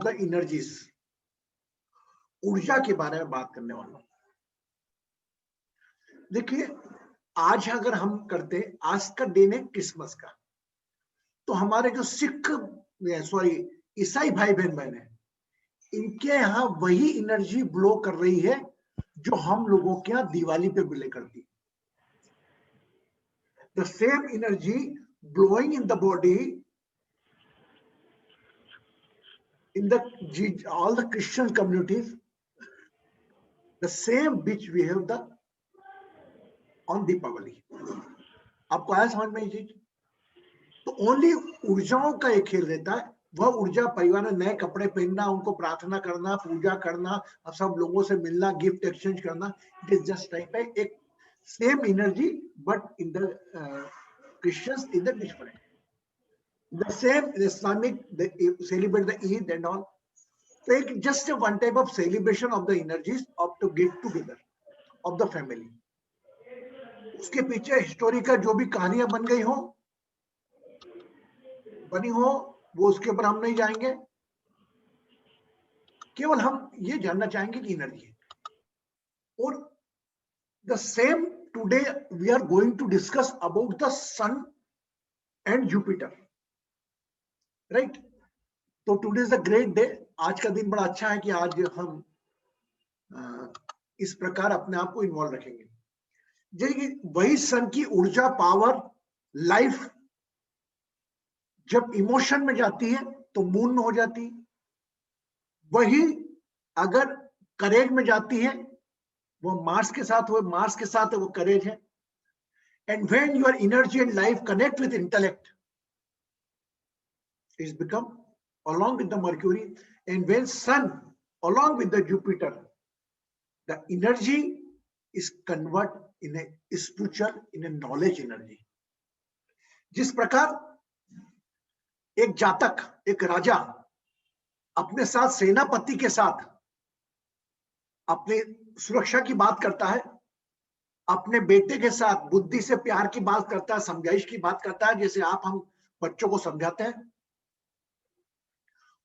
The energies, ऊर्जा के बारे में बात करने वाला हूं। देखिए, आज अगर हम करते, आज का दिन है क्रिसमस का, तो हमारे जो सिख ईसाई भाई बहन है, इनके यहाँ वही एनर्जी ब्लो कर रही है जो हम लोगों के यहाँ दिवाली पे ब्ले करती। The same energy blowing in the body in the all the Christian communities, the same which we have the on Deepavali. आपको आया समझ में ये चीज? तो ओनली ऊर्जाओं का एक खेल रहता है। वह ऊर्जा परिवार में नए कपड़े पहनना, उनको प्रार्थना करना, पूजा करना, सब लोगों से मिलना, गिफ्ट एक्सचेंज करना, इट इज जस्ट लाइक एक same energy but in the Christians in the different. The same Islamic, they celebrate the Eid and all. So it's just a one type of celebration of the energies of to get together of the family. उसके पीछे history का जो भी कहानियां बनी हो वो उसके ऊपर हम नहीं जाएंगे। केवल हम ये जानना चाहेंगे कि एनर्जी है। और the same today we are going to discuss about the sun and Jupiter, right? तो today is a great day. आज का दिन बड़ा अच्छा है कि आज हम इस प्रकार अपने आप को इन्वॉल्व रखेंगे। जैसे वही सन की ऊर्जा, पावर, लाइफ जब इमोशन में जाती है तो मून में हो जाती है। वही अगर करेज में जाती है, वो मार्स के साथ, वो मार्स के साथ है, वो करेज है। And when your energy and life connect with intellect, it's become along with the Mercury, and when Sun along with the Jupiter, the energy is convert in a spiritual, in a knowledge energy. जिस प्रकार एक जातक, एक राजा अपने साथ सेनापति के साथ अपने सुरक्षा की बात करता है, अपने बेटे के साथ बुद्धि से प्यार की बात करता है, समझाइश की बात करता है, जैसे आप हम बच्चों को समझाते हैं,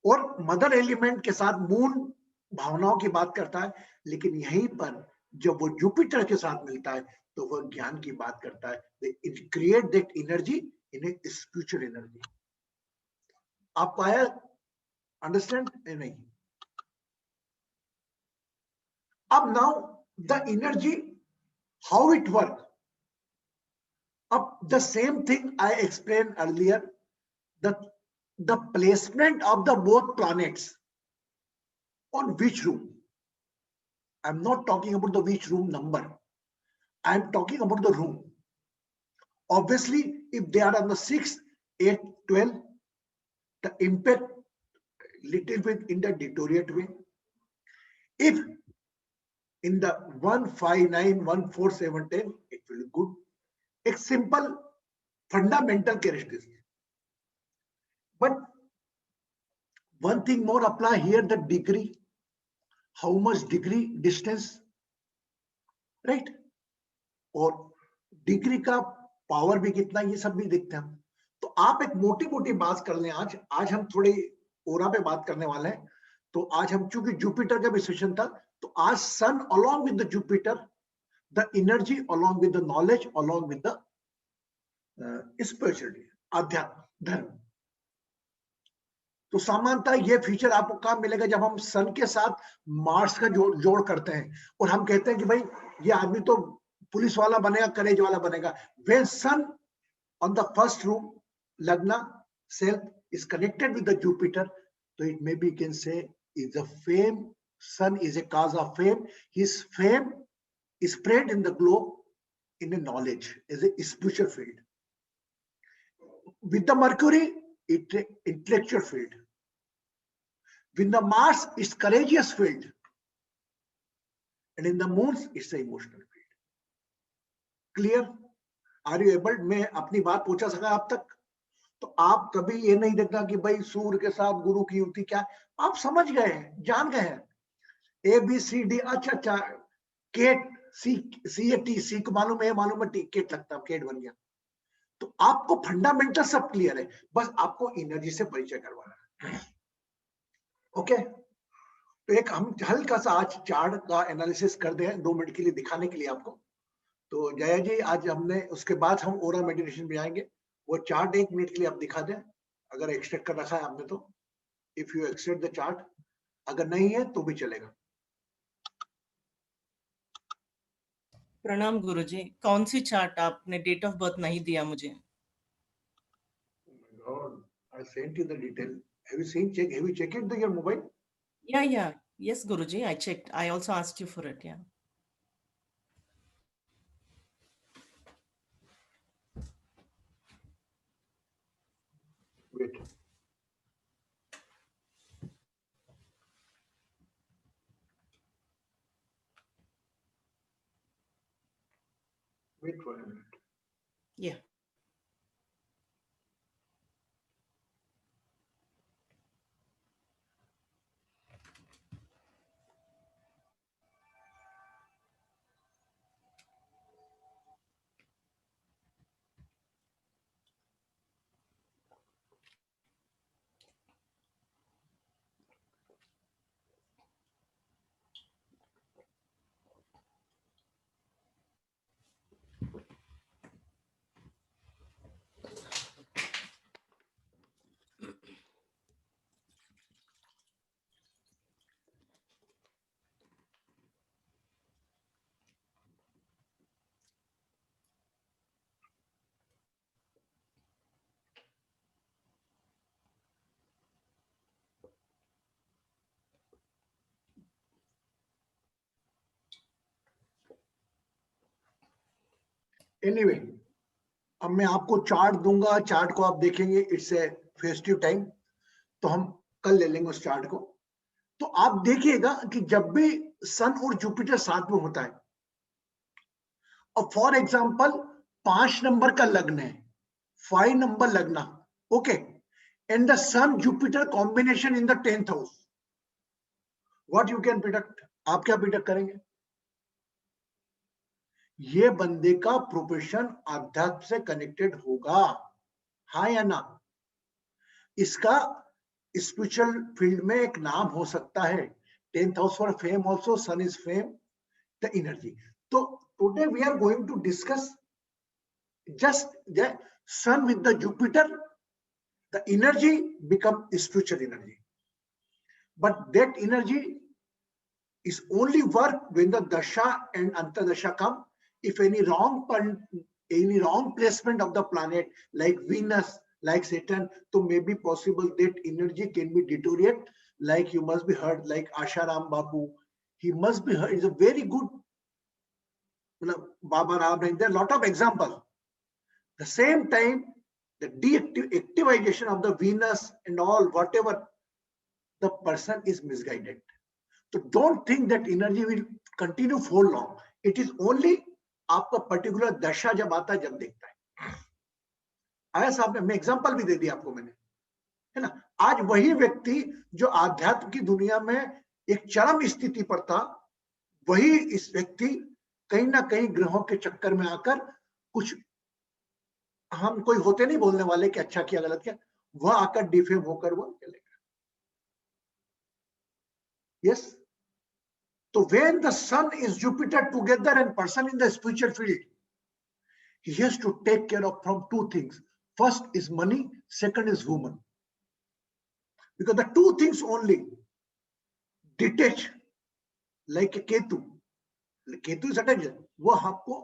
और मदर एलिमेंट के साथ मून भावनाओं की बात करता है। लेकिन यहीं पर जब वो जुपिटर के साथ मिलता है तो वह ज्ञान की बात करता है। It create that energy in a spiritual energy. आपको आया अंडरस्टैंड नहीं? अब now the energy, how it work. अब the same thing I explain earlier, the placement of the both planets on which room. I'm not talking about the which room number, I'm talking about the room. Obviously if they are on the 6, 8, 12, the impact little bit in the deteriorate way. If in the 1, 5, 9, 1, 4, 7, 10, it will be good. A simple fundamental characteristic. But one thing more apply here, the degree, how much degree distance, right? और degree का power भी कितना, ये सब भी देखते हैं हम। तो आप एक मोटी मोटी बात कर लें। आज हम थोड़ी ओरा पे बात करने वाले हैं। तो आज हम, चूंकि जुपिटर का भी सेशन था, तो आज sun along with the Jupiter, the energy along with the knowledge, along with the spirituality, अध्यात्म, धर्म। तो सामान्यतः ये फीचर आपको कहाँ मिलेगा? जब हम सन के साथ मार्स का जोड़ करते हैं और हम कहते हैं कि भाई ये आदमी तो पुलिस वाला बनेगा, करेज वाला बनेगा। When sun on the first room, Lagna self is connected with the Jupiter, so it maybe can say is a fame. Sun is a cause of fame. His fame is spread in the globe in a knowledge, is a spiritual field. With the Mercury, it's an intellectual field. With the Mars, it's courageous field, and in the moons, it's an emotional field. Clear? Are you able? मैं अपनी बात पहुंचा सका आप तक? तो आप कभी ये नहीं देखना कि भाई सूर्य के साथ गुरु की युक्ति क्या, आप समझ गए हैं, जान गए हैं। ए बी सी डी, अच्छा केट, सी ए टी, सी को मालूम है, टी केट लगता है, केट बन गया। तो आपको फंडामेंटल सब क्लियर है, बस आपको एनर्जी से परिचय करवाना है। ओके, तो एक हम हल्का सा आज चार्ट का एनालिसिस कर दें 2 मिनट के लिए दिखाने के लिए आपको। तो जया जी आज हमने उसके बाद हम ओरा मेडिटेशन में आएंगे। वो चार्ट 1 मिनट के लिए आप दिखा दें, अगर एक्सट्रैक्ट कर रखा है आपने तो। If you extract the chart, अगर नहीं है तो भी चलेगा। प्रणाम गुरुजी, कौन सी चार्ट? आपने डेट ऑफ बर्थ नहीं दिया मुझे। God, I sent you the detail. Have you seen, check, have you checked it your mobile? Yeah, yes guruji, I checked. I also asked you for it. Yeah. Wait. Wait for a minute. Yeah. Anyway, अब मैं आपको chart दूंगा, chart को आप देखेंगे। It's a festive time, तो हम कल ले लेंगे उस चार्ट को। तो आप देखिएगा कि जब भी सन और जुपिटर साथ में होता है, और फॉर एग्जांपल 5 नंबर का लग्न है, 5 नंबर लग्न, okay, and the sun Jupiter combination in the 10th house, what you can predict? आप क्या प्रिडिक्ट करेंगे? ये बंदे का प्रोफेशन अध्यात्म से कनेक्टेड होगा, हाँ या ना? इसका स्पिरिचुअल फील्ड में एक नाम हो सकता है। 10th house for fame also, sun is fame, the energy. तो today we are going to discuss just the sun with the Jupiter, the energy become spiritual energy, but that energy is only work when the dasha and antardasha come. If any wrong placement of the planet like Venus, like Saturn, so maybe possible that energy can be deteriorate. Like you must be heard, like Asharam Babu, he must be heard, is a very good Baba Ram. There are a lot of examples. The same time, the deactivation of the Venus and all, whatever, the person is misguided. So don't think that energy will continue for long. It is only आपका particular दशा जब आता है, जब देखता है। आया साहब ने, मैं एग्जांपल भी दे दिया आपको मैंने, है ना? आज वही व्यक्ति जो आध्यात्म की दुनिया में एक चरम स्थिति पर था, वही इस व्यक्ति कहीं ना कहीं ग्रहों के चक्कर में आकर, कुछ हम कोई होते नहीं बोलने वाले कि अच्छा किया गलत किया, वह आकर डिफेम होकर वो चलेगा। यस, तो when the sun is Jupiter together and person in the spiritual field, he has to take care of from 2 things. First is money, second is woman, because the 2 things only detach, like a ketu is attached, वो आपको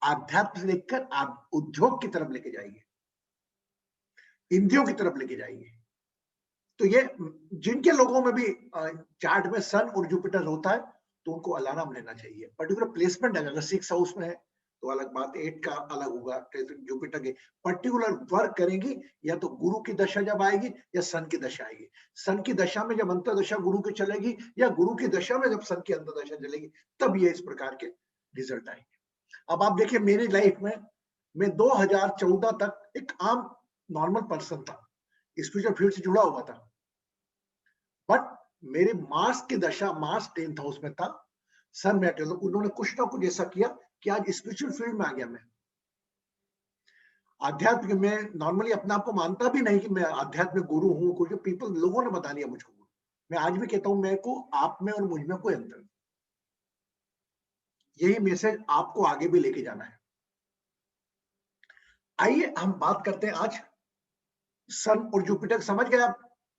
आध्यात्म से लेकर आप उद्योग की तरफ लेके जाएंगे, इंद्रियों की तरफ लेके जाएंगे। तो ये जिनके लोगों में भी चार्ट में सन और जुपिटर होता है, तो उनको अलार्म लेना चाहिए। पर्टिकुलर प्लेसमेंट है, अगर 6 हाउस में है तो अलग बात, 8 का अलग होगा। जुपिटर के पर्टिकुलर वर्क करेंगी, या तो गुरु की दशा जब आएगी या सन की दशा आएगी। सन की दशा में जब अंतर्दशा गुरु की चलेगी, या गुरु की दशा में जब सन की अंतर्दशा चलेगी, तब ये इस प्रकार के रिजल्ट आएंगे। अब आप देखिए, मेरी लाइफ में मैं 2014 तक एक आम नॉर्मल पर्सन था, स्पिरिचुअल फील्ड से जुड़ा हुआ था, बट मेरे मार्स की दशा, मार्स 10th हाउस में था, सन में, उन्होंने कुछ ना कुछ ऐसा किया कि आज स्पिरिचुअल फील्ड में आ गया। मैं आध्यात्म में नॉर्मली अपने आप को मानता भी नहीं कि मैं आध्यात्मिक गुरु हूं, कुछ पीपल लोगों ने बता दिया मुझको। मैं आज भी कहता हूं, मेरे को आप में और मुझ में कोई अंतर नहीं। यही मैसेज आपको आगे भी लेके जाना है। आइए हम बात करते हैं आज सन और जुपिटर। समझ गए आप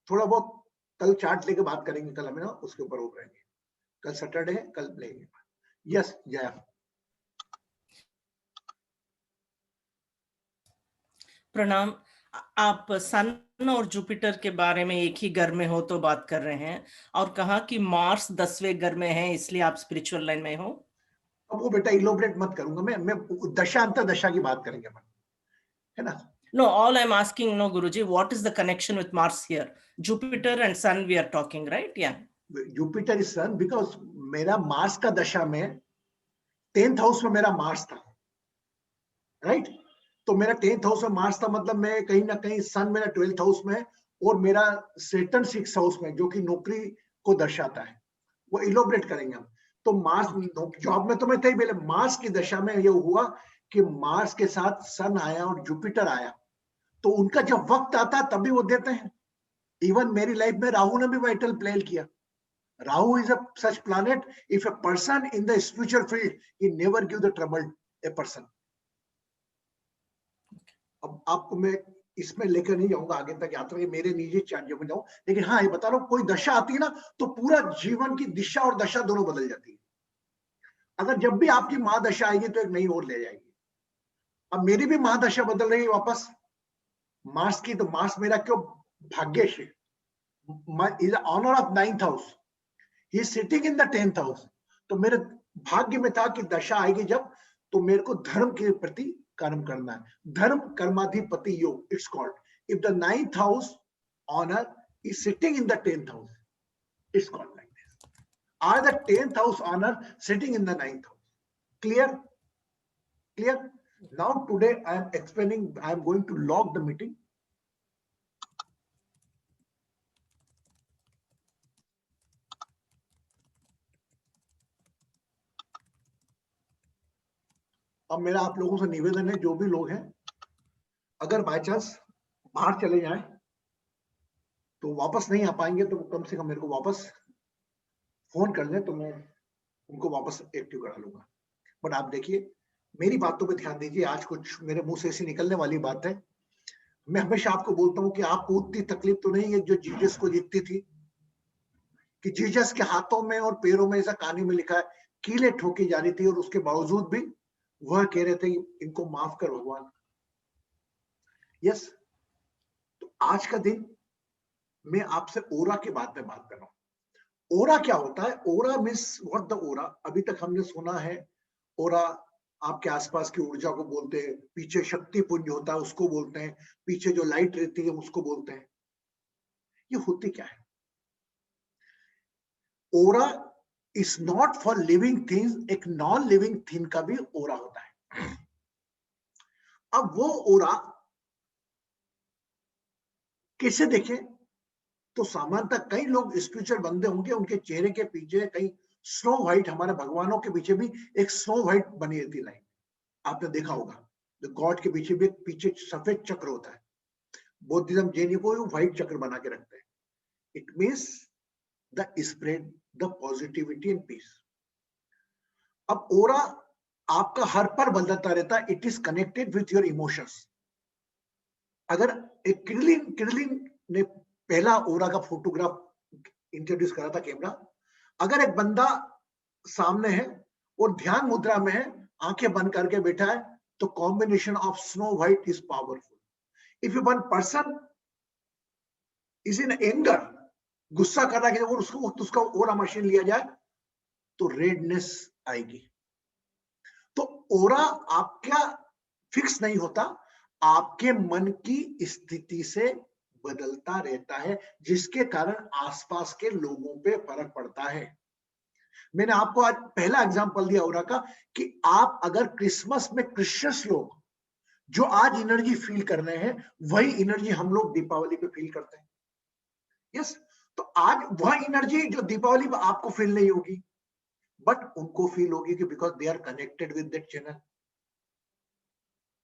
थोड़ा बहुत? कल चार्ट लेके बात करेंगे, कल हमें ना उसके ऊपर हो रहेंगे। कल सैटरडे है, कल लेंगे। यस जया। प्रणाम। आप सन और जुपिटर के बारे में एक ही घर में हो तो बात कर रहे हैं, और कहा कि मार्स 10वें घर में है, इसलिए आप स्पिरिचुअल लाइन में हो। अब वो बेटा इलोबरेट मत करूंगा मैं दशा अंतर दशा की बात करेंगे अपन, है ना? No, all I'm asking, no, Guruji, what is the connection with Mars here? Jupiter and Sun we are talking, right? Yeah. Jupiter is sun because मेरा मार्स का दशा में 10th हाउस में मेरा मार्स था, राइट? तो मेरा 10th हाउस में मार्स था, मतलब मैं कहीं ना कहीं सन मेरा 12th हाउस में और मेरा सेटन 6th हाउस में, जो कि नौकरी को दर्शाता है। वो इलोबरेट करेंगे हम। तो मार्स जॉब में तो मैं था ही पहले, मार्स की दशा में ये हुआ कि मार्स के साथ सन आया और जुपिटर आया, तो उनका जब वक्त आता है तभी वो देते हैं। इवन मेरी लाइफ में राहु ने भी वाइटल प्ले किया। Rahu is a such planet, if a person in the spiritual field, he never give the trouble a person. अब आपको मैं इसमें लेकर नहीं जाऊंगा आगे तक यात्रा, मेरे निजी चैट में जाऊं, लेकिन हाँ ये बता रहा हूं, कोई दशा आती है ना तो पूरा जीवन की दिशा और दशा दोनों बदल जाती है। अगर जब भी आपकी महादशा आएगी तो एक नई ओर ले जाएगी। अब मेरी भी महादशा बदल रही है वापस मार्स की, तो मार्स मेरा क्यों भाग्यश है, is owner of 9th house, he is sitting in the 10th house. तो मेरे भाग्य में था कि दशा आएगी जब, तो मेरे को धर्म के प्रति कर्म करना है। धर्म कर्माधिपति योग it's called. If the 9th house owner is sitting in the 10th house, it's called like this. Are the 10th house owner sitting in the 9th house? Clear? Clear? Now today I am explaining, I am going to log the meeting. अब मेरा आप लोगों से निवेदन है, जो भी लोग हैं, अगर बाय चांस बाहर चले जाएं तो वापस नहीं आ पाएंगे, तो कम से कम मेरे को वापस फोन कर लें, तो मैं उनको वापस एक्टिव करा लूंगा। बट आप देखिए, मेरी बातों पे ध्यान दीजिए। आज कुछ मेरे मुंह से ऐसी निकलने वाली बात है। मैं हमेशा आपको बोलता हूं कि आपको उतनी तकलीफ तो नहीं है जो जीसस को दिखती थी, कि जीसस के हाथों में और पैरों में, ऐसा कहानी में लिखा है, कीलें ठोकी जा रही थी और उसके बावजूद भी वह कह रहे थे इनको माफ कर भगवान। यस। तो आज का दिन मैं आपसे ओरा के बात में बात कर रहा हूं। ओरा क्या होता है? ओरा मीन्स व्हाट द ओरा। अभी तक हमने सुना है ओरा आपके आसपास की ऊर्जा को बोलते हैं, पीछे शक्ति पुंज होता है उसको बोलते हैं, पीछे जो लाइट रहती है उसको बोलते हैं। ये होती क्या है? Aura is not for living things, एक नॉन लिविंग थिंग का भी ओरा होता है। अब वो ओरा कैसे देखें? तो सामान्यतः कई लोग स्पिरिचुअल बंदे होंगे, उनके चेहरे के पीछे कहीं स्नो व्हाइट, हमारे भगवानों के पीछे भी एक स्नो व्हाइट बनी रहती लाइन, आपने देखा होगा। गॉड के पीछे भी एक पीछे सफेद चक्र होता है। बौद्धिज्म जैन को व्हाइट चक्र बना के रखते हैं। It means the spread the positivity and peace. अब ओरा आपका हर पर बदलता रहता है। It is connected with your emotions. अगर एक किरलिन ने पहला ओरा का फोटोग्राफ इंट्रोड्यूस करा था, कैमरा। अगर एक बंदा सामने है और ध्यान मुद्रा में है, आंखें बंद करके बैठा है, तो combination of snow white is powerful. If one person is in anger, गुस्सा कर रहा है, और उसका ओरा मशीन लिया जाए तो रेडनेस आएगी। तो ओरा आपका फिक्स नहीं होता, आपके मन की स्थिति से बदलता रहता है, जिसके कारण आसपास के लोगों पे फर्क पड़ता है। मैंने आपको आज पहला एग्जांपल दिया ओरा का, कि आप अगर क्रिसमस में क्रिश्चियंस लोग जो आज एनर्जी फील कर रहे हैं, वही एनर्जी हम लोग दीपावली पे फील करते हैं। यस। तो आज वह एनर्जी जो दीपावली पे आपको फील नहीं होगी, बट उनको फील होगी, कि because they are connected with that channel.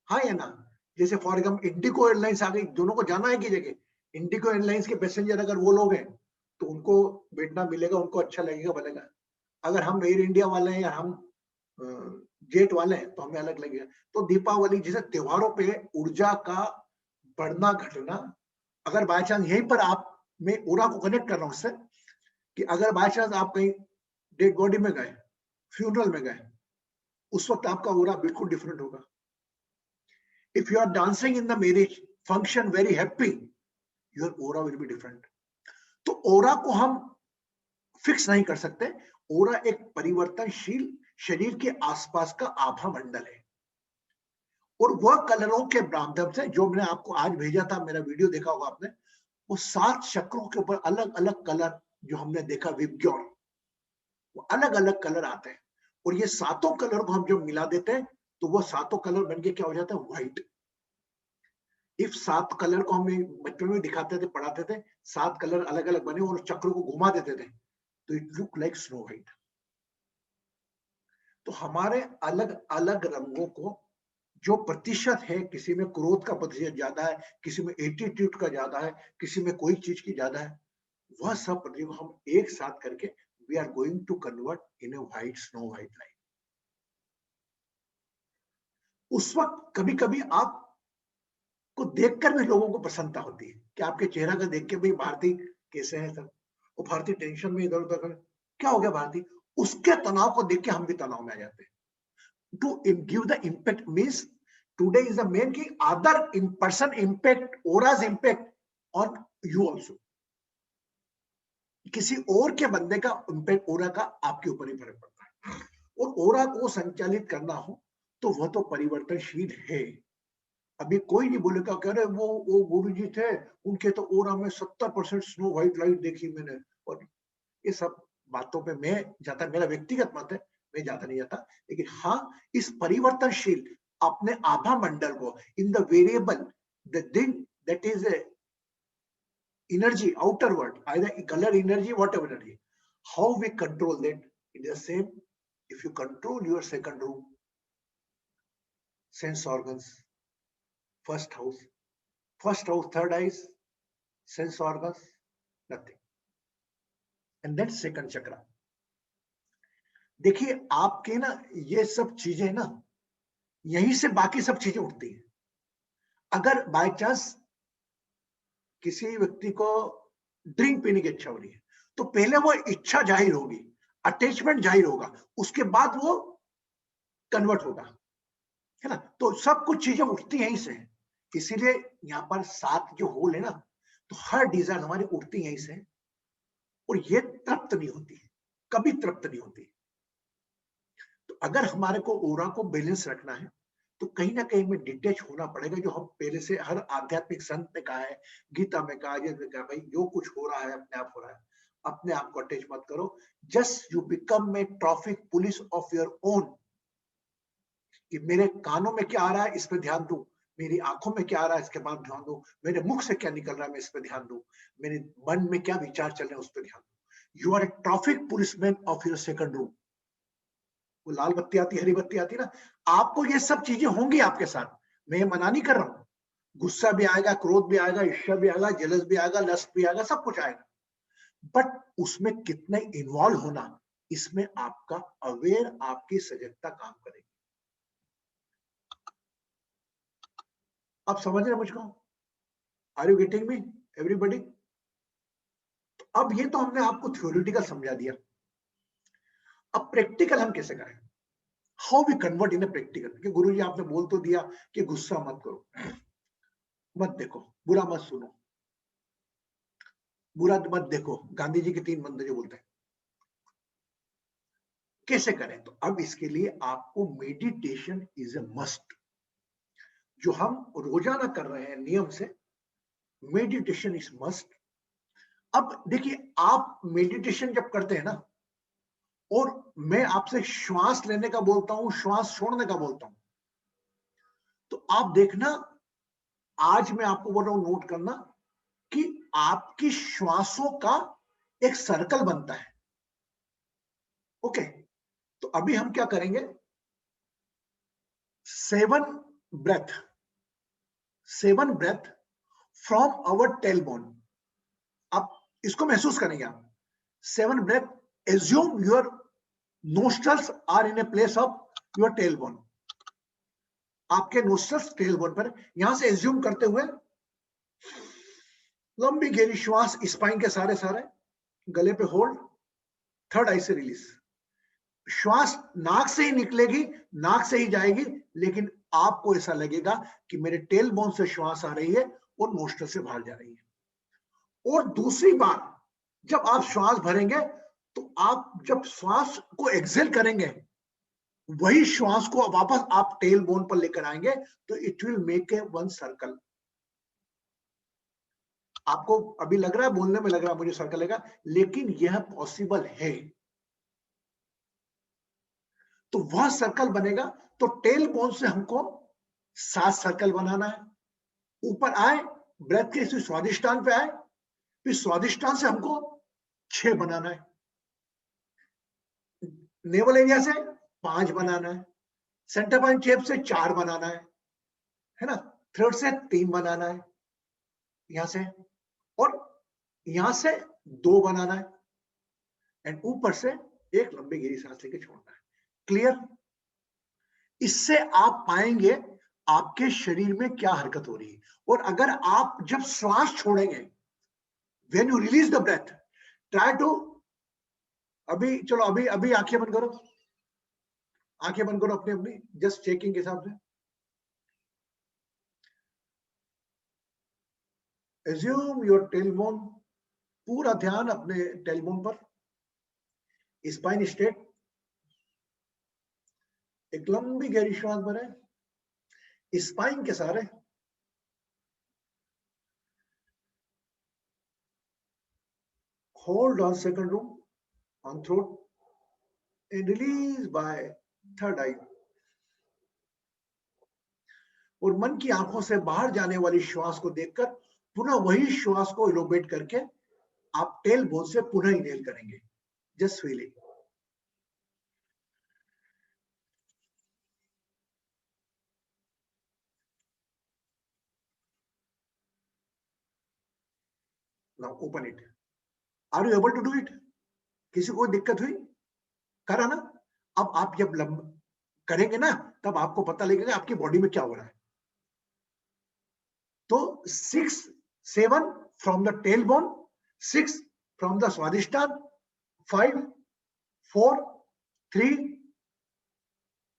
हाँ या ना? जैसे फॉर एग्जाम्पल इंडिगो एयरलाइंस आ गई, दोनों को जाना है की जगह, इंडिगो एयरलाइंस के पैसेंजर अगर वो लोग हैं, तो उनको बैठना मिलेगा, उनको अच्छा लगेगा बनेगा। अगर हम एयर इंडिया वाले हैं या हम जेट वाले हैं तो हमें अलग लगेगा। तो दीपावली जैसे त्योहारों पे ऊर्जा का बढ़ना घटना, अगर बाय चांस यहीं पर आप, मैं ओरा को कनेक्ट कर रहा हूं उससे, कि अगर बाय चांस आप कहीं डेड बॉडी में गए, फ्यूनरल में गए, उस वक्त आपका ओरा बिल्कुल डिफरेंट होगा। If you are dancing in the marriage function very happy, your aura will be different. तो ओरा को हम फिक्स नहीं कर सकते। ओरा एक परिवर्तनशील शरीर के आसपास का आभा मंडल है, और वह कलरों के माध्यम से, जो मैंने आपको आज भेजा था, मेरा वीडियो देखा होगा आपने, वो 7 चक्रों के ऊपर अलग अलग कलर जो हमने देखा विबग्योर, वो अलग अलग कलर आते हैं, और ये सातों कलर को हम जब मिला देते हैं तो वो सातों कलर बन के क्या हो जाता है, व्हाइट। इफ 7 कलर को हमें बचपन में दिखाते थे, पढ़ाते थे, 7 कलर अलग अलग बने और चक्रों को घुमा देते थे, तो it look like snow white. तो हमारे अलग अलग रंगों को जो प्रतिशत है, किसी में क्रोध का प्रतिशत ज्यादा है, किसी में एटीट्यूड का ज्यादा है, किसी में कोई चीज की ज्यादा है, वह सब प्रतिशत को हम एक साथ करके we are going to convert in a white snow white line. उस वक्त कभी कभी आप को देखकर भी लोगों को प्रसन्नता होती है कि आपके चेहरा का देख के, भाई भारती कैसे है सर, वो भारती टेंशन में इधर उधर, क्या हो गया भारती, उसके तनाव को देख के हम भी तनाव में आ जाते हैं। To give the impact means today is the main key, other in person impact, aura's impact on you also। किसी और के बंदे का इम्पैक्ट ओरा का आपके ऊपर ही फर्क पड़ता है, और ओरा को संचालित करना हो तो वह तो परिवर्तनशील है। अभी कोई नहीं बोलेगा कह रहे वो गुरुजी थे, उनके तो ओरा में 70% स्नो व्हाइट लाइट देखी मैंने, और ये सब बातों पे मैं जाता, मेरा व्यक्तिगत मत है, मैं जाता नहीं जाता। लेकिन हाँ, इस परिवर्तनशील अपने आभा मंडल को, in the variable, the thing that is energy, outer world, either color energy, whatever energy, how we control that, it is the same. If you control your second room, sense organs, first house, third eyes, sense organs, nothing, and then second chakra। देखिए आपके ना ये सब चीजें ना, यहीं से बाकी सब चीजें उठती हैं। अगर बाय चांस किसी व्यक्ति को ड्रिंक पीने की इच्छा हो रही है, तो पहले वो इच्छा जाहिर होगी, अटैचमेंट जाहिर होगा, उसके बाद वो कन्वर्ट होगा, है ना। तो सब कुछ चीजें उठती यहीं से है। इसीलिए यहाँ पर 7 जो होल है ना, तो हर डिजायर हमारी उठती यहीं से, और ये तृप्त नहीं होती, कभी तृप्त नहीं होती। तो अगर हमारे को ओरा को बैलेंस रखना है तो कहीं ना कहीं में डिटेच होना पड़ेगा, जो हम पहले से हर आध्यात्मिक संत ने कहा है, गीता में कहा, में कहा, भाई जो कुछ हो रहा है अपने आप हो रहा है, अपने आप को अटैच मत करो। Just you become a traffic police of your own, कि मेरे कानों में क्या आ रहा है इस पर ध्यान दूं, मेरी आंखों में क्या आ रहा है इसके बाद ध्यान दूं, मेरे मुख से क्या निकल रहा है मैं इस पर ध्यान दूं, मेरे मन में क्या विचार चल रहे हैं उस पर ध्यान दूं। You are a traffic policeman of your second room. वो लाल बत्ती आती, हरी बत्ती आती ना, आपको ये सब चीजें होंगी आपके साथ, मैं ये मना नहीं कर रहा हूं। गुस्सा भी आएगा, क्रोध भी आएगा, ईर्ष्या भी आएगा, जेलस भी आएगा, लस्ट भी आएगा, सब कुछ आएगा, बट उसमें कितने इन्वॉल्व होना, इसमें आपका अवेयर, आपकी सजगता काम करेगी। आप समझ रहे हैं मुझको? Are you getting me everybody? अब ये तो हमने आपको थ्योरेटिकल समझा दिया, अब प्रैक्टिकल हम कैसे करें, how we convert in a practical. कि गुरुजी आपने बोल तो दिया कि गुस्सा मत करो, मत देखो, बुरा मत सुनो, बुरा मत देखो, गांधी जी के 3 मंत्र जो बोलते हैं, कैसे करें? तो अब इसके लिए आपको मेडिटेशन इज ए मस्ट, जो हम रोजाना कर रहे हैं नियम से, मेडिटेशन इज मस्ट। अब देखिए, आप मेडिटेशन जब करते हैं ना, और मैं आपसे श्वास लेने का बोलता हूं, श्वास छोड़ने का बोलता हूं, तो आप देखना, आज मैं आपको बोल रहा हूं नोट करना, कि आपकी श्वासों का एक सर्कल बनता है। ओके, तो अभी हम क्या करेंगे, 7 breath, 7 breath from our tailbone. अब इसको महसूस करेंगे आप। 7 breath, assume your nostrils are in a place of your tailbone, आपके nostrils tailbone पर, यहां से assume करते हुए लंबी गहरी श्वास स्पाइन के सारे सारे गले पे होल्ड, थर्ड आई से रिलीज। श्वास नाक से ही निकलेगी, नाक से ही जाएगी, लेकिन आपको ऐसा लगेगा कि मेरे टेल बोन से श्वास आ रही है और नोस्ट्रल से बाहर जा रही है। और दूसरी बार जब आप श्वास भरेंगे तो आप जब श्वास को एक्सेल करेंगे, वही श्वास को वापस आप टेल बोन पर लेकर आएंगे, तो it will make a one circle. आपको अभी लग रहा है, बोलने में लग रहा है मुझे सर्कल लगा, लेकिन यह पॉसिबल है। तो वह सर्कल बनेगा, तो टेल बोन से हमको 7 सर्कल बनाना है। ऊपर आए, ब्रेथ के इसी स्वादिष्टान पे आए, फिर स्वादिष्टान से हमको 6 बनाना है। नेवल एरिया से 5 बनाना है, सेंटर पॉइंट शेप से 4 बनाना है ना, थ्रोट से 3 बनाना है, यहां से, और यहां से 2 बनाना है, एंड ऊपर से एक लंबी गहरी सांस लेके छोड़ना है। क्लियर? इससे आप पाएंगे आपके शरीर में क्या हरकत हो रही है। और अगर आप जब श्वास छोड़ेंगे, when you release the breath, try to, अभी चलो अभी आंखें बंद करो, आंखें बंद करो अपनी अपनी, जस्ट चेकिंग के हिसाब से। एज्यूम योर टेलबोन, पूरा ध्यान अपने टेलबोन पर, स्पाइन स्ट्रेट, एक लंबी गहरी श्वास भरे, स्पाइन के सारे, hold on second room on throat and release by third eye। और मन की आंखों से बाहर जाने वाली श्वास को देखकर पुनः वही श्वास को इलोबेट करके आप टेल बोन से पुनः इनहेल करेंगे। Just feel it. Now open it. Are you able to do it? किसी को दिक्कत हुई? करा ना? अब आप जब करेंगे ना, तब आपको पता लगेगा आपकी बॉडी में क्या हो रहा है। तो 6 7 from the tail bone, 6 from the Swadhisthana, 5 4 3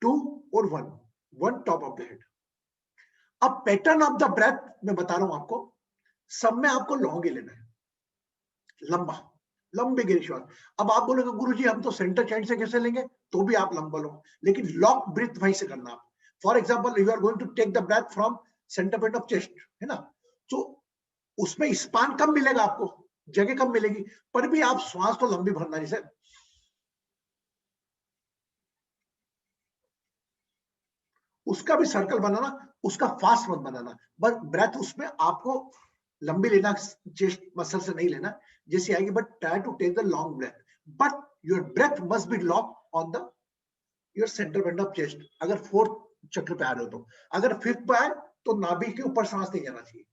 2 और 1 टॉप ऑफ द हेड। अब पैटर्न ऑफ द ब्रेथ मैं बता रहा हूं आपको, सब में आपको लॉन्ग ही लेना है, लंबा, लंबी गहरी श्वास। अब आप बोलोगे गुरुजी हम तो सेंटर चाइल्ड से कैसे लेंगे? तो भी आप लंबा लो, लेकिन लॉक ब्रीथ वहीं से करना। आप for example you are going to take the breath from centre point of chest, है ना, तो उसमें स्पान कम मिलेगा, आपको जगह कम मिलेगी, पर भी आप श्वास तो लंबी भरना। जैसे उसका भी सर्कल बनाना, उसका फास्ट मत बनाना, बस ब्रेथ उसमें आपको लंबी लेना, चेस्ट मसल से नहीं लेना, जैसे आएगी, but try to take the long breath, but your breath must be lock on the your centre point of chest. अगर 4th चक्र पे आ रहे हो तो, अगर 5th पे आए तो नाभि के ऊपर सांस नहीं जाना चाहिए,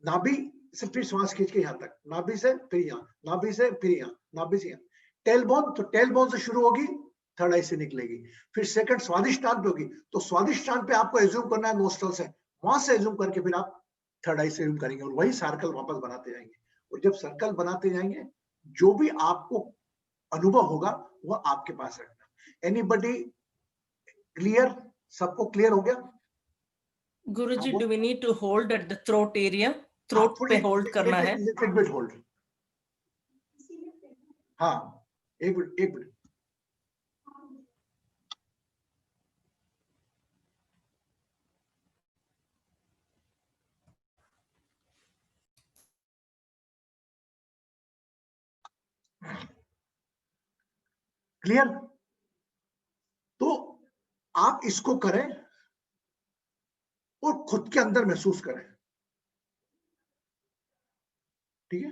नाभि से फिर श्वास खींच के यहां तक, नाभि से फिर यहां, नाभि से फिर यहां, नाभि से यहां। टेलबोन, तो टेलबोन से शुरू होगी, थर्ड आई से निकलेगी, फिर सेकंड स्वादिष्टान पे होगी, तो स्वादिष्टान पे आपको एज्यूम करना है नोस्ट्रल से, वहां से एज्यूम करके फिर आप थर्ड आई से एज्यूम करेंगे, और वही सर्कल वापस बनाते जाएंगे। और जब सर्कल बनाते जाएंगे, जो भी आपको अनुभव होगा वो आपके पास रखना। Anybody clear? सबको क्लियर हो गया? Guruji, do we need to hold at the throat area? Throat पे होल्ड करना है? Little bit hold. हाँ, एक मिनट, एक मिनट। क्लियर? तो आप इसको करें और खुद के अंदर महसूस करें, ठीक है?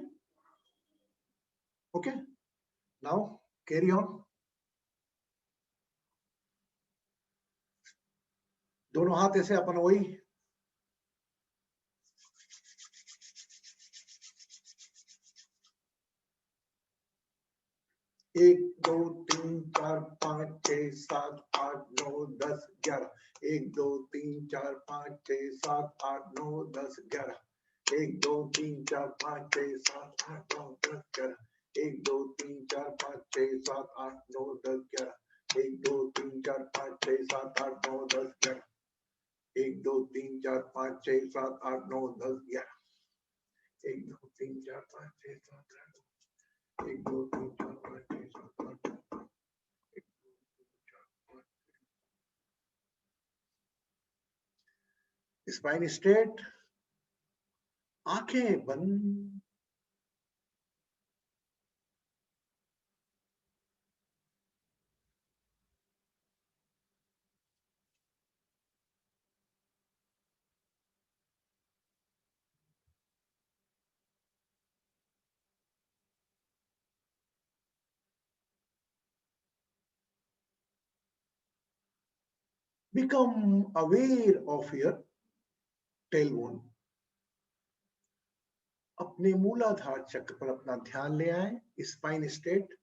Okay, now carry on. दोनों हाथ ऐसे अपन वही, 1 2 3 4 5 6 7 8 9 10 11 1 2 3 4 5 6 7 8 9 10 11 1 2 3 4 5 6 7 8 9 10 11 1 2 3 4 5 6 7 8 9 10 11 1 2 3 4 5 6 7 8 9 10 11 1 2 3 4 5 6 7 8 9 10 11 1 2 3 4 5 6 7 8 1 2 3 4 5 6 7 8 स्पाइन स्ट्रेट, आंखें बंद। Become aware of your tailbone. अपने मूलाधार चक्र पर अपना ध्यान ले आए, स्पाइन स्ट्रेट,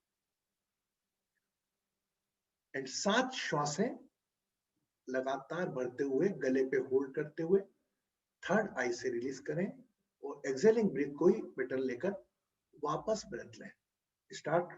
एंड 7 श्वासें लगातार बढ़ते हुए गले पे होल्ड करते हुए थर्ड आई से रिलीज करें और एक्सेलिंग ब्रीथ कोई बटन लेकर वापस ब्रेथ लें। Start.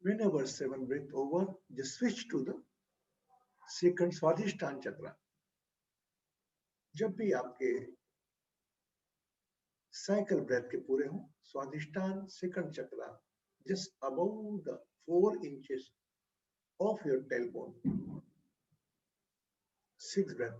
Whenever 7 breath over, just switch to the second Swadhisthana चक्र। जब भी आपके साइकिल ब्रेथ के पूरे हों, स्वादिष्टान सेकंड चक्र just above the 4 inches of your tailbone. 6 breath.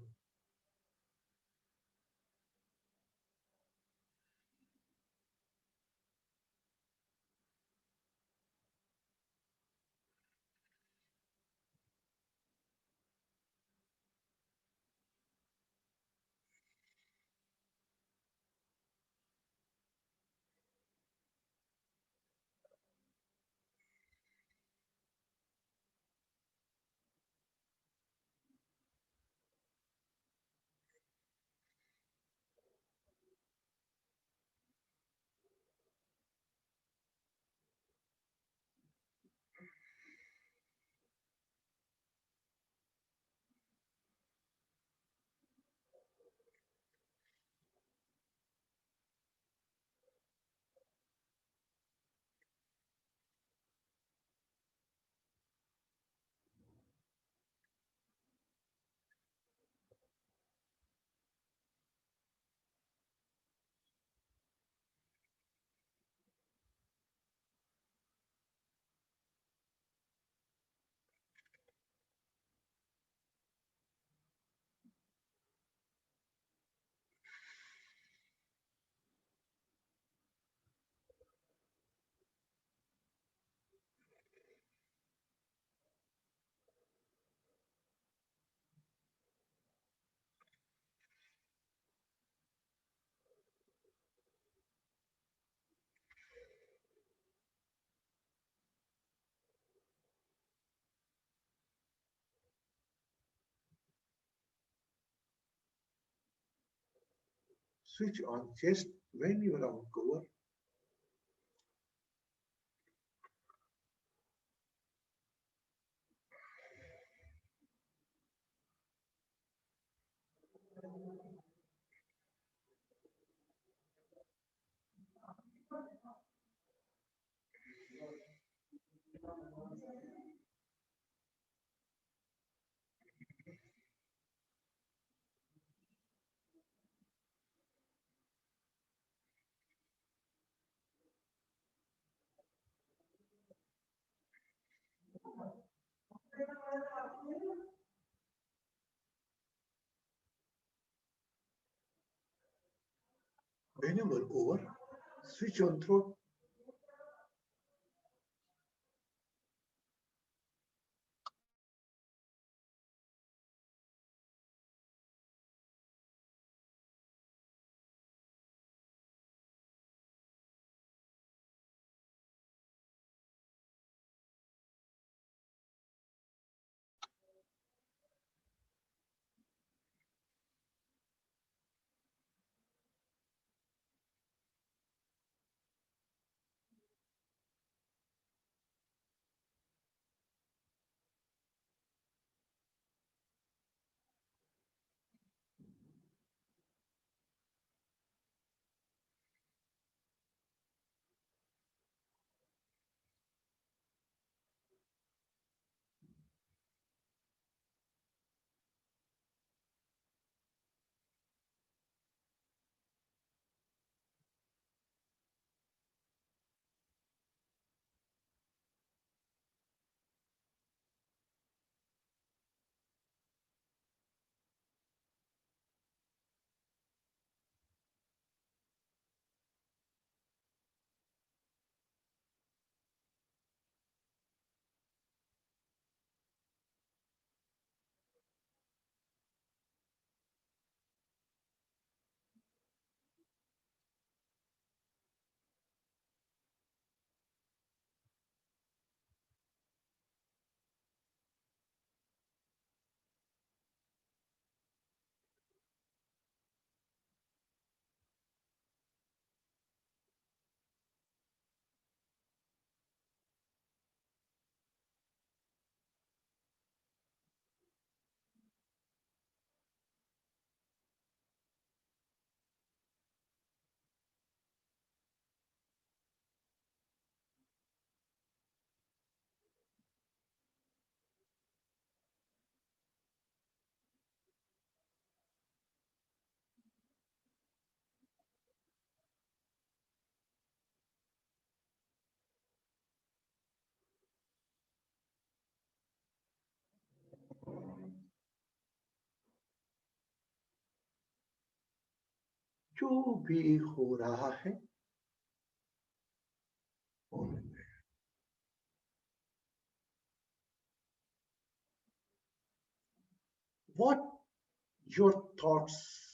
Switch on chest when you are on cover. Whenever over, switch on throat. जो भी हो रहा है what your thoughts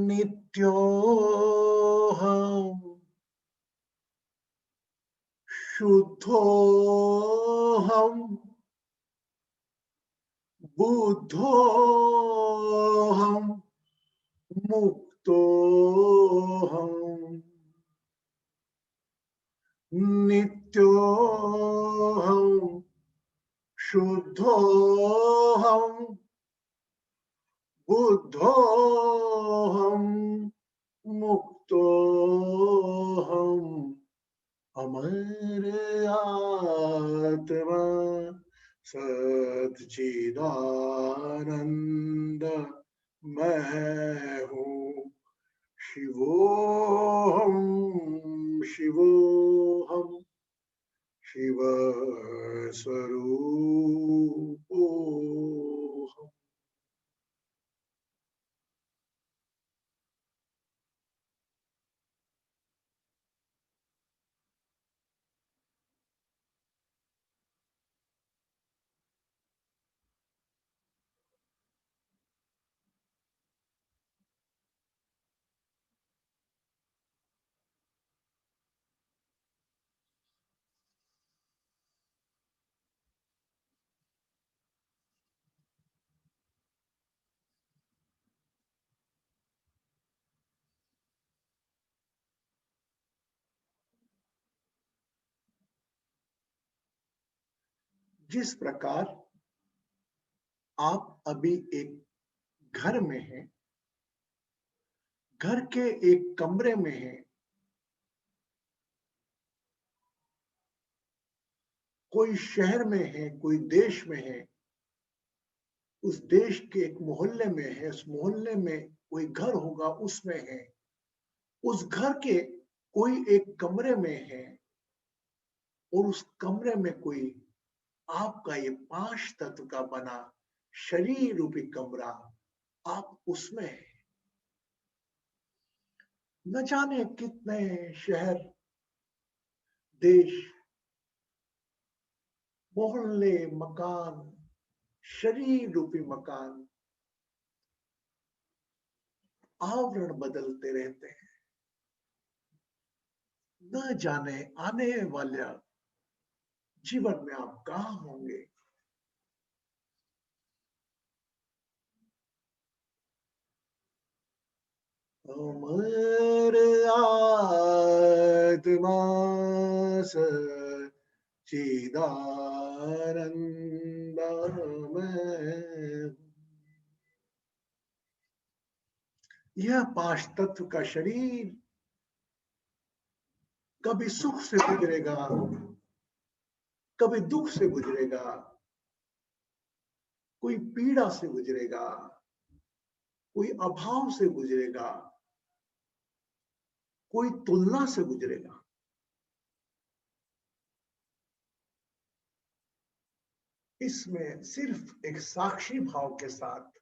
नित्योऽहं शुद्धोऽहं बुद्धोऽहं मुक्तोऽहं नित्योऽहं शुद्धोऽहं बुद्धोऽहं मुक्तोऽहं अमर आत्मा सच्चिदानंद मैं हूँ, शिवोहम शिवोहम शिव स्वरूपोहम। जिस प्रकार आप अभी एक घर में हैं, घर के एक कमरे में हैं, कोई शहर में है, कोई देश में है, उस देश के एक मोहल्ले में है, उस मोहल्ले में कोई घर होगा उसमें है, उस घर के कोई एक कमरे में है, और उस कमरे में कोई आपका ये 5 तत्व का बना शरीर रूपी कमरा, आप उसमें है। न जाने कितने शहर, देश, मोहल्ले, मकान, शरीर रूपी मकान आवरण बदलते रहते हैं। न जाने आने वाला जीवन में आप कहाँ होंगे। अमर आत्मा सच्चिदानंद मैं, यह 5 तत्व का शरीर कभी सुख से गुजरेगा, कभी दुख से गुजरेगा, कोई पीड़ा से गुजरेगा, कोई अभाव से गुजरेगा, कोई तुलना से गुजरेगा। इसमें सिर्फ एक साक्षी भाव के साथ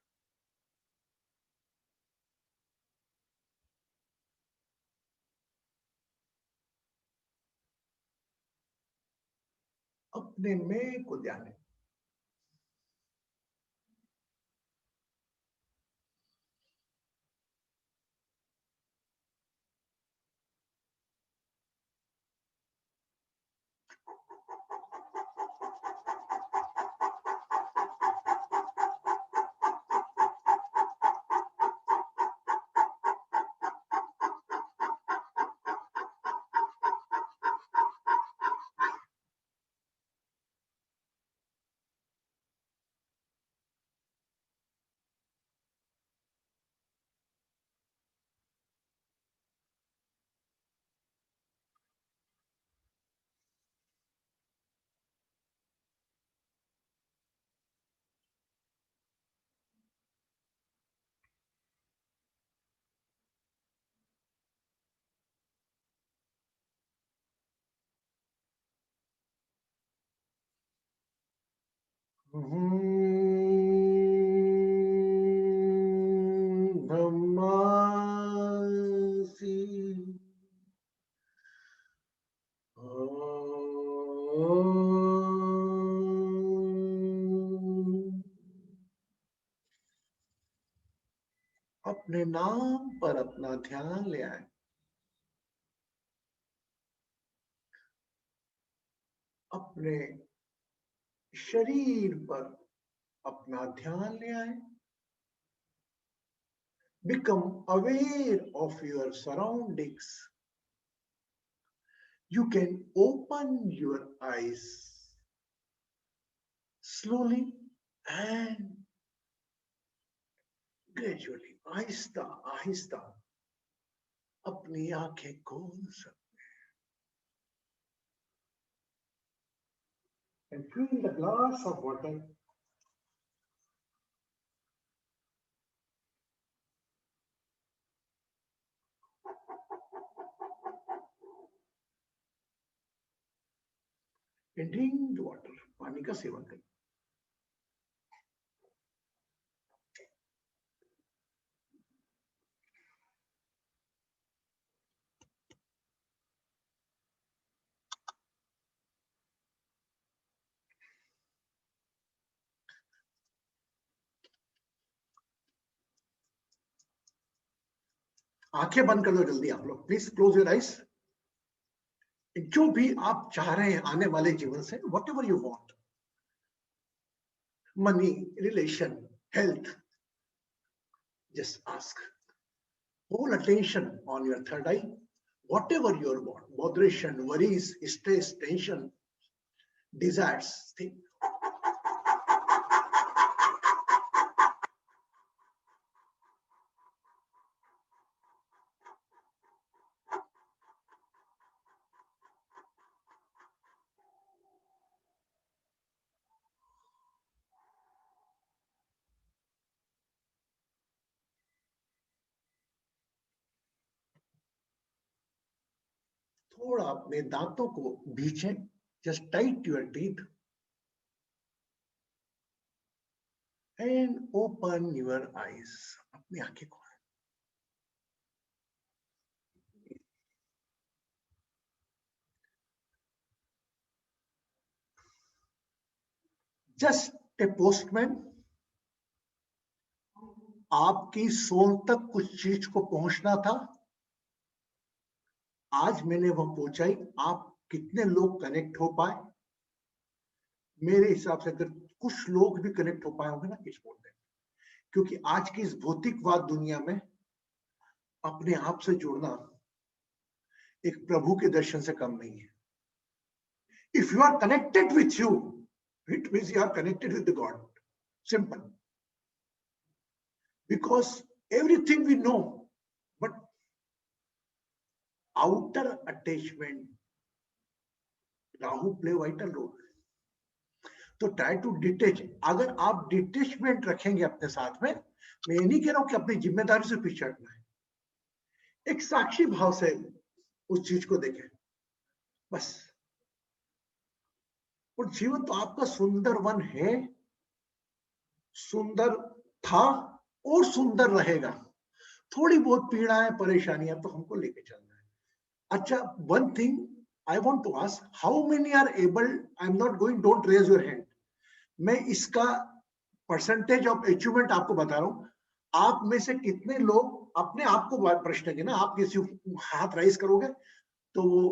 अपने मैं को जाने। ब्रह्मासि अपने नाम पर अपना ध्यान ले आए। अपने शरीर पर अपना ध्यान ले आए। Become aware of your surroundings. You can open your eyes slowly and gradually, Aahista Aahista अपनी आंखें खोल सकते। and fill the glass of water. And drink the water. पानी का सेवन करें. आंखें बंद कर दो जल्दी आप लोग, प्लीज क्लोज योर आइज. जो भी आप चाह रहे हैं आने वाले जीवन से, what ever you want, money, relation, health, just ask. Whole attention on your third eye. Whatever your want, moderation, worries, stress, tension, desires, think. थोड़ा अपने दांतों को भींचें, just tight your teeth and open your eyes. अपनी आंखें खोलें. Just a postman आपकी soul तक कुछ चीज को पहुंचना था, आज मैंने वह पहुंचाई. आप कितने लोग कनेक्ट हो पाए? मेरे हिसाब से अगर कुछ लोग भी कनेक्ट हो पाए होंगे ना, इस बोलते हैं, क्योंकि आज की इस भौतिकवाद दुनिया में अपने आप से जुड़ना एक प्रभु के दर्शन से कम नहीं है. If you are connected with you, it means you are connected with the god. Simple. Because everything we know, but outer attachment, Rahu play vital role. तो ट्राई टू डिटेच. अगर आप डिटेचमेंट रखेंगे अपने साथ में, मैं ये नहीं कह रहा हूं कि अपनी जिम्मेदारी से पीछे हटना है, एक साक्षी भाव से उस चीज को देखें बस. और जीवन तो आपका सुंदर वन है, सुंदर था और सुंदर रहेगा. थोड़ी बहुत पीड़ाएं, परेशानियां तो हमको लेके चलना है. अच्छा, one thing I want to ask, how many are able, I am not going, don't raise your hand, मैं इसका परसेंटेज ऑफ अचीवमेंट आपको बता रहा हूं. आप में से कितने लोग अपने आप को प्रश्न है ना, आप किसी हाथ राइज करोगे तो वो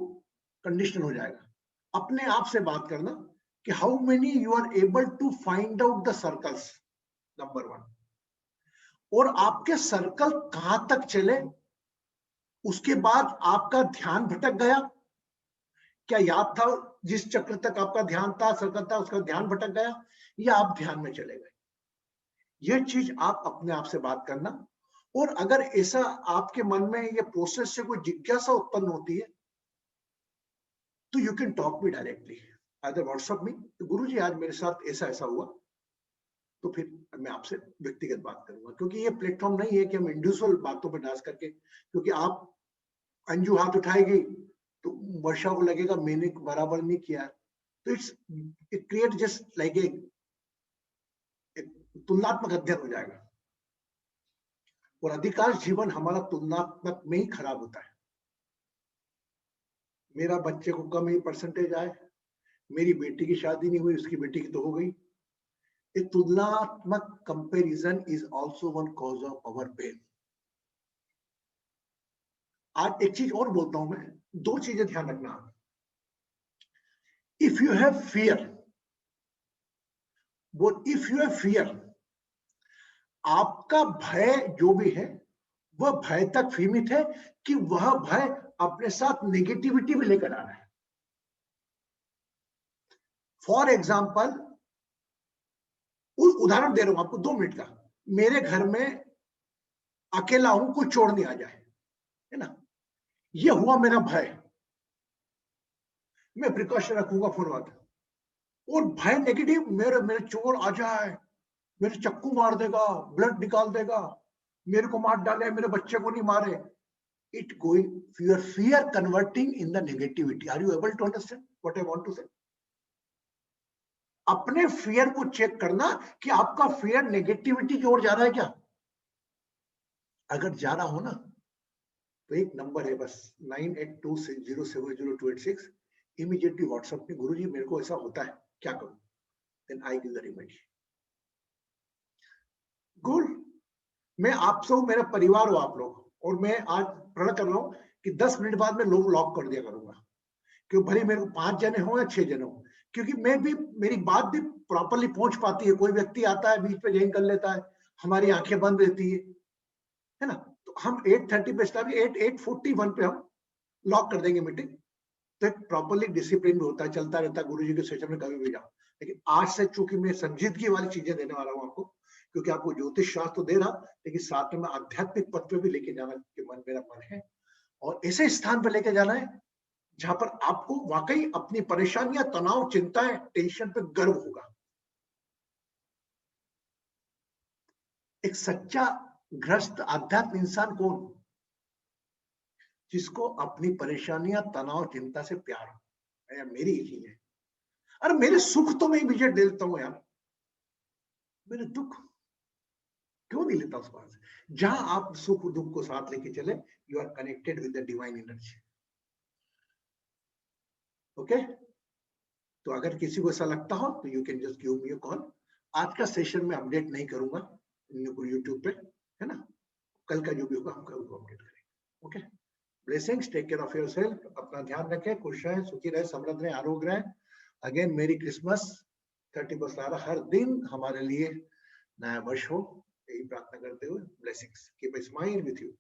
कंडीशन हो जाएगा. अपने आप से बात करना कि how many you are able to find out the circles, number one. और आपके सर्कल कहां तक चले, उसके बाद आपका ध्यान भटक गया, क्या याद था जिस चक्र तक आपका ध्यान था, सर्कल था, उसका ध्यान भटक गया, या आप ध्यान में चले गए. यह चीज आप अपने आप से बात करना. और अगर ऐसा आपके मन में ये प्रोसेस से कोई जिज्ञासा उत्पन्न होती है, तो you can talk me directly, either WhatsApp में, गुरु जी आज मेरे साथ ऐसा ऐसा हुआ, तो फिर मैं आपसे व्यक्तिगत बात करूंगा. क्योंकि ये प्लेटफॉर्म नहीं है कि हम इंडिविजुअल बातों पर डांस करके, क्योंकि आप अंजू हाथ उठाएगी तो वर्षा को लगेगा मैंने बराबर नहीं किया. तो it create just like a तुलनात्मक अध्ययन हो जाएगा. और अधिकांश जीवन हमारा तुलनात्मक में ही खराब होता है. मेरा बच्चे को कम ही परसेंटेज आए, मेरी बेटी की शादी नहीं हुई, उसकी बेटी की तो हो गई. A तुलनात्मक comparison is also one cause of our pain. आज एक चीज और बोलता हूं मैं, दो चीजें ध्यान रखना. इफ यू हैव फियर, वो इफ यू हैव फियर, आपका भय जो भी है वह भय तक सीमित है कि वह भय अपने साथ नेगेटिविटी भी लेकर आ रहा है. फॉर एग्जाम्पल, उदाहरण दे रहा हूं आपको 2 मिनट का. मेरे घर में अकेला हूं, कोई चोर नहीं आ जाए, है ना, ये हुआ मेरा भय. मैं प्रिकॉशन रखूंगा फोन वक्त. और भय नेगेटिव, मेरे मेरे चोर आ जाए, मेरे चक्कू मार देगा, ब्लड निकाल देगा, मेरे को मार डाले, मेरे बच्चे को नहीं मारे. It going your fear converting in the negativity. Are you able to understand what I want to say? अपने फियर को चेक करना कि आपका फियर नेगेटिविटी की ओर जा रहा है क्या. अगर जा रहा हो ना तो एक नंबर है बस 9826070286. इमीडिएटली व्हाट्सएप में, गुरुजी मेरे को ऐसा होता है, क्या करूं? Then I give the remedy. Good. मैं आप सब मेरा परिवार हो आप लोग, और मैं आज प्रण कर रहा हूं कि 10 मिनट बाद मैं लोग लॉक कर दिया करूंगा, क्यों भले मेरे को 5 जने हो या 6 जने हो, क्योंकि मैं भी, मेरी बात भी प्रॉपरली पहुंच पाती है. कोई व्यक्ति आता है बीच में ज्वाइन कर लेता है, हमारी आंखें बंद रहती है ना. तो हम 8:30 पे स्टार्ट, 8:41 पे हम लॉक कर देंगे मीटिंग. तो एक प्रॉपरली डिसिप्लिन भी होता है, चलता रहता है. गुरुजी के सेशन में कभी भी जाओ, लेकिन आज से चूंकि मैं संजीदगी वाली चीजें देने वाला हूँ आपको, क्योंकि आपको ज्योतिष शास्त्र तो दे रहा, लेकिन साथ में आध्यात्मिक पथ पे भी लेके जाना कि मन, मेरा मन है, और ऐसे स्थान पर लेके जाना है जहां पर आपको वाकई अपनी परेशानियां, तनाव, चिंताएं, टेंशन पे गर्व होगा. एक सच्चा ग्रस्त आध्यात्म इंसान कौन? जिसको अपनी परेशानियां, तनाव, चिंता से प्यार हो. यार मेरी यही है. अरे मेरे सुख तो मैं विजय दे देता हूं यार, मेरे दुख क्यों नहीं लेता उस बात से. जहां आप सुख दुख को साथ लेके चले, you are connected with the divine energy. Okay. तो अगर किसी को ऐसा लगता हो तो you can just give me a call. आज का सेशन में अपडेट नहीं करूंगा यूट्यूब पे, है ना. कल का जो भी होगा हम कल को अपडेट करेंगे. Okay. Blessings. Take care of yourself. अपना ध्यान रखें, खुश रहें, सुखी रहें, समृद्ध रहें, आरोग्य रहें. अगेन मेरी क्रिसमस 31 आ रहा, हर दिन हमारे लिए नया वर्ष हो, यही प्रार्थना करते हुए blessings. Keep a smile with you.